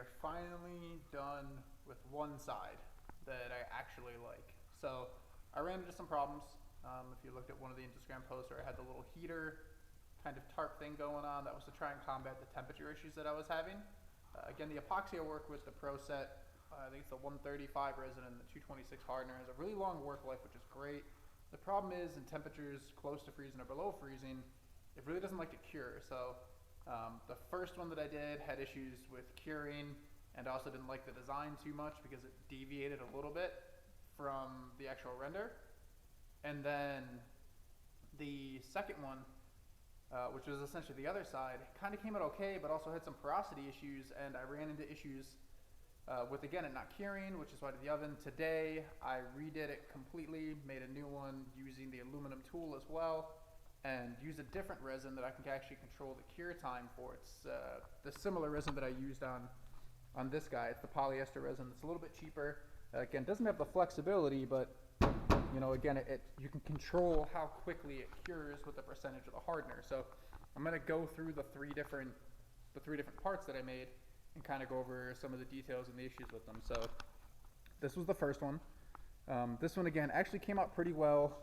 are finally done with one side that I actually like. So I ran into some problems. If you looked at one of the Instagram posts where I had the little heater kind of tarp thing going on, that was to try and combat the temperature issues that I was having. Again, the epoxy I work with, the Pro Set, I think it's the 135 resin and the 226 hardener, has a really long work life, which is great. The problem is, in temperatures close to freezing or below freezing, it really doesn't like to cure. So the first one that I did had issues with curing, and also didn't like the design too much because it deviated a little bit from the actual render. And then the second one, which was essentially the other side, kind of came out okay, but also had some porosity issues, and I ran into issues with, again, it not curing, which is why I did the oven. Today, I redid it completely, made a new one using the aluminum tool as well, and used a different resin that I can actually control the cure time for. It's the similar resin that I used on this guy. It's the polyester resin. It's a little bit cheaper. Again, doesn't have the flexibility, but you know, again, you can control how quickly it cures with the percentage of the hardener. So I'm going to go through the three different parts that I made and kind of go over some of the details and the issues with them. So this was the first one. This one, again, actually came out pretty well.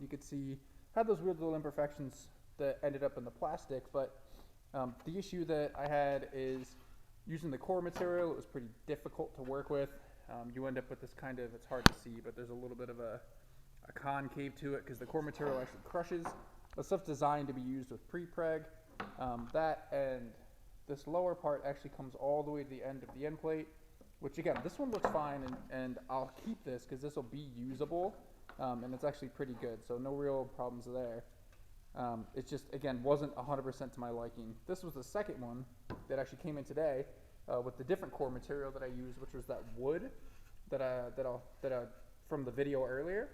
You could see had those weird little imperfections that ended up in the plastic, but the issue that I had is using the core material. It was pretty difficult to work with. You end up with this kind of, it's hard to see, but there's a little bit of a concave to it because the core material actually crushes. The stuff's designed to be used with pre-preg. That and this lower part actually comes all the way to the end of the end plate, which again, this one looks fine, and I'll keep this because this will be usable, and it's actually pretty good, so no real problems there. It just, again, wasn't 100% to my liking. This was the second one that actually came in today with the different core material that I used, which was that wood that from the video earlier.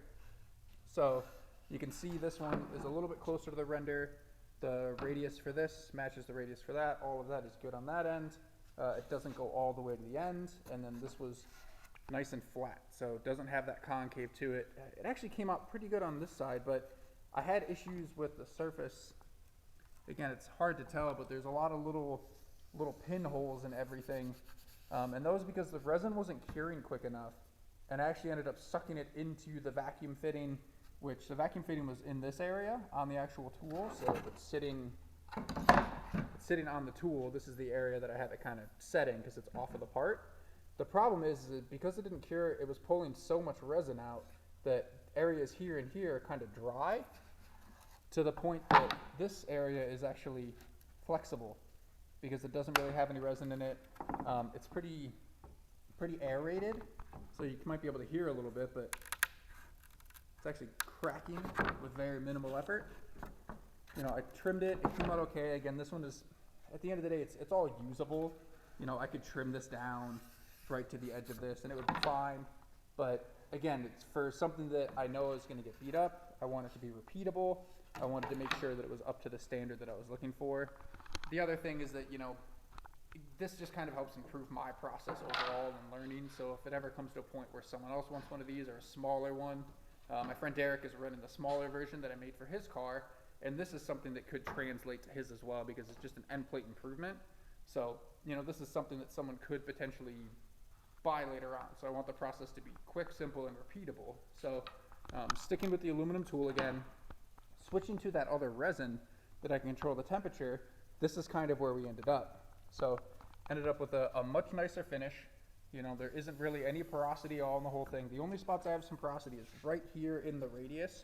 So you can see this one is a little bit closer to the render. The radius for this matches the radius for that. All of that is good on that end. It doesn't go all the way to the end, and then this was nice and flat, so it doesn't have that concave to it. It actually came out pretty good on this side, but I had issues with the surface. Again, it's hard to tell, but there's a lot of little pinholes and everything, and that was because the resin wasn't curing quick enough, and I actually ended up sucking it into the vacuum fitting, which the vacuum fitting was in this area on the actual tool, so it's sitting on the tool. This is the area that I had to kind of set in because it's off of the part. The problem is that because it didn't cure, it was pulling so much resin out that areas here and here are kind of dry, to the point that this area is actually flexible because it doesn't really have any resin in it. It's pretty aerated, so you might be able to hear a little bit, but it's actually cracking with very minimal effort. You know, I trimmed it, it came out okay. Again, this one is, at the end of the day, it's all usable. You know, I could trim this down right to the edge of this and it would be fine. But again, it's for something that I know is going to get beat up. I want it to be repeatable. I wanted to make sure that it was up to the standard that I was looking for. The other thing is that, you know, this just kind of helps improve my process overall and learning. So if it ever comes to a point where someone else wants one of these or a smaller one, my friend Derek is running the smaller version that I made for his car, and this is something that could translate to his as well because it's just an end plate improvement. So, you know, this is something that someone could potentially buy later on. So I want the process to be quick, simple, and repeatable. So sticking with the aluminum tool again, switching to that other resin that I can control the temperature, this is kind of where we ended up. So ended up with a much nicer finish. You know, there isn't really any porosity all in the whole thing. The only spots I have some porosity is right here in the radius,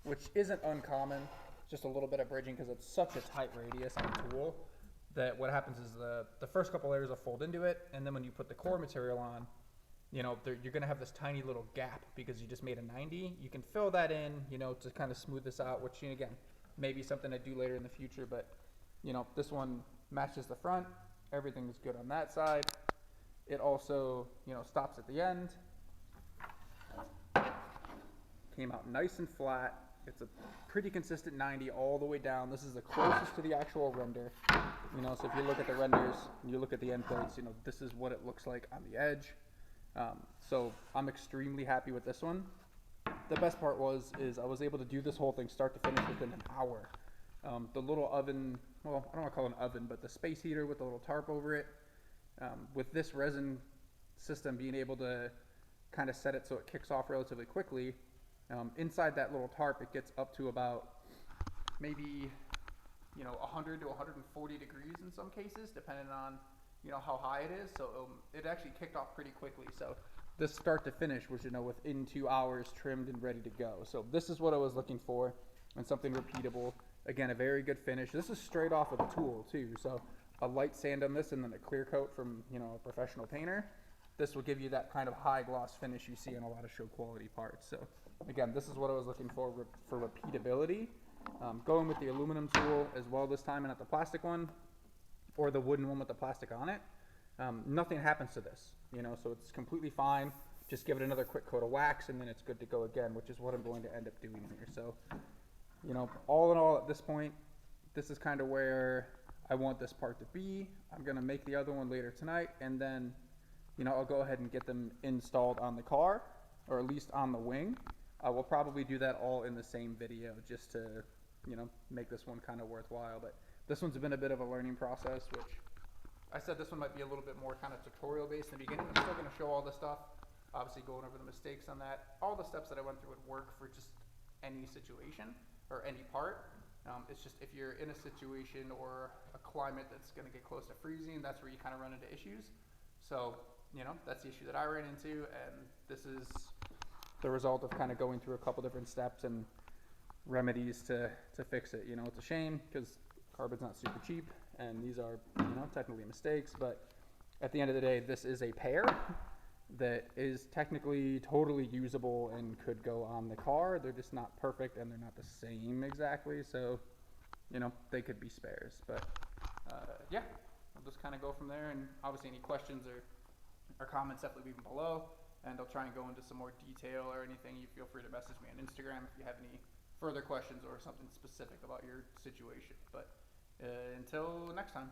which isn't uncommon. Just a little bit of bridging because it's such a tight radius on the tool that what happens is the first couple layers will fold into it, and then when you put the core material on, you know, you're going to have this tiny little gap because you just made a 90. You can fill that in, you know, to kind of smooth this out, which, again, maybe something I do later in the future, but, you know, this one matches the front. Everything is good on that side. It also, you know, stops at the end. Came out nice and flat. It's a pretty consistent 90 all the way down. This is the closest to the actual render. You know, so if you look at the renders, and you look at the end plates, you know, this is what it looks like on the edge. So I'm extremely happy with this one. The best part is I was able to do this whole thing start to finish within an hour. The little oven, well, I don't want to call it an oven, but the space heater with the little tarp over it, With this resin system being able to kind of set it so it kicks off relatively quickly, inside that little tarp it gets up to about maybe 100 to 140 degrees in some cases, depending on how high it is. So it actually kicked off pretty quickly. So this start to finish was within 2 hours, trimmed and ready to go. So this is what I was looking for, and something repeatable. Again, a very good finish. This is straight off of the tool too. So a light sand on this and then a clear coat from a professional painter. This will give you that kind of high gloss finish you see in a lot of show quality parts. So again, this is what I was looking for repeatability. Going with the aluminum tool as well this time, and not the plastic one or the wooden one with the plastic on it. Nothing happens to this, so it's completely fine. Just give it another quick coat of wax and then it's good to go again, which is what I'm going to end up doing here. So, all in all at this point, this is kind of where I want this part to be. I'm going to make the other one later tonight, and then, I'll go ahead and get them installed on the car, or at least on the wing. I will probably do that all in the same video just to, make this one kind of worthwhile. But this one's been a bit of a learning process, which I said this one might be a little bit more kind of tutorial based in the beginning. I'm still going to show all the stuff, obviously going over the mistakes on that. All the steps that I went through would work for just any situation or any part. It's just if you're in a situation or a climate that's going to get close to freezing, that's where you kind of run into issues. So, that's the issue that I ran into, and this is the result of kind of going through a couple different steps and remedies to fix it. It's a shame because carbon's not super cheap, and these are, technically mistakes, but at the end of the day, this is a pair that is technically totally usable and could go on the car. They're just not perfect, and they're not the same exactly, so, they could be spares. But, yeah, we'll just kind of go from there, and obviously any questions or comments, definitely leave them below, and I'll try and go into some more detail or anything. You feel free to message me on Instagram if you have any further questions or something specific about your situation. But until next time.